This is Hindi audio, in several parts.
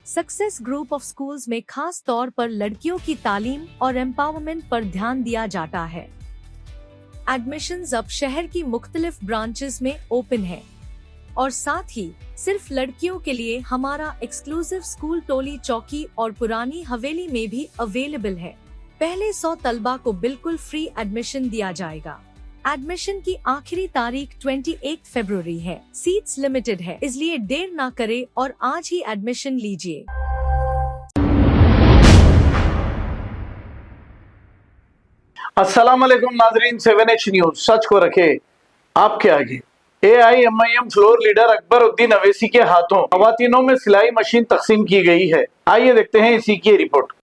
सक्सेस ग्रुप ऑफ स्कूल्स में खास तौर पर लड़कियों की तालीम और एम्पावरमेंट पर ध्यान दिया जाता है। एडमिशंस अब शहर की मुख्तलिफ ब्रांचेस में ओपन है और साथ ही सिर्फ लड़कियों के लिए हमारा एक्सक्लूसिव स्कूल टोली चौकी और पुरानी हवेली में भी अवेलेबल है। पहले 100 तलबा को बिल्कुल फ्री एडमिशन दिया जाएगा। एडमिशन की आखिरी तारीख 28 फरवरी है। सीट्स लिमिटेड है, इसलिए देर ना करें और आज ही एडमिशन लीजिए। अस्सलाम वालेकुम नाजरीन, 7H न्यूज सच को रखे आपके आगे। AIMIM floor leader Akbar Uddin Owaisi के हाथों खवातीनों में सिलाई मशीन तकसीम की गई है। आइए देखते हैं इसी की रिपोर्ट।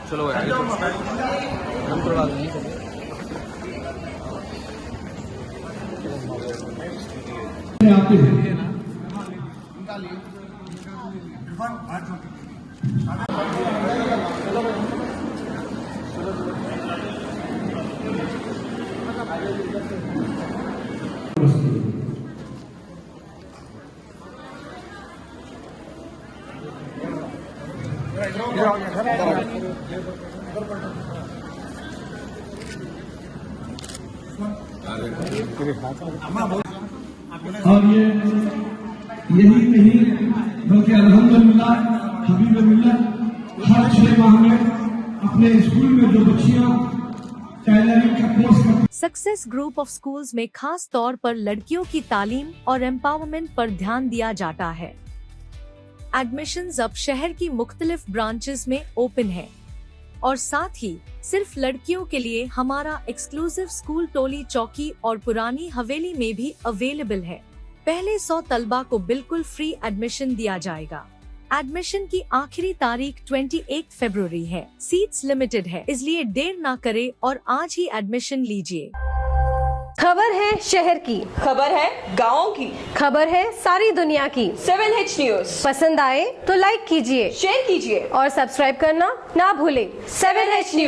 चलो हम करवा देंगे। और ये यही नहीं बल्कि अल्हम्दुलिल्लाह हबीबुल्लाह हर 6 माह में अपने स्कूल में जो बच्चियां टेलरिंग का कोर्स करती। सक्सेस ग्रुप ऑफ स्कूल्स में खास तौर पर लड़कियों की तालीम और एम्पावरमेंट पर ध्यान दिया जाता है। एडमिशंस अब शहर की मुख्तलिफ ब्रांचेस में ओपन है और साथ ही सिर्फ लड़कियों के लिए हमारा एक्सक्लूसिव स्कूल टोली चौकी और पुरानी हवेली में भी अवेलेबल है। पहले 100 तलबा को बिल्कुल फ्री एडमिशन दिया जाएगा। एडमिशन की आखिरी तारीख 28 फरवरी है। सीट्स लिमिटेड है, इसलिए देर ना करें और आज ही एडमिशन लीजिए। खबर है शहर की, खबर है गाँव की, खबर है सारी दुनिया की। 7H न्यूज पसंद आए तो लाइक कीजिए, शेयर कीजिए और सब्सक्राइब करना ना भूलें। 7H news.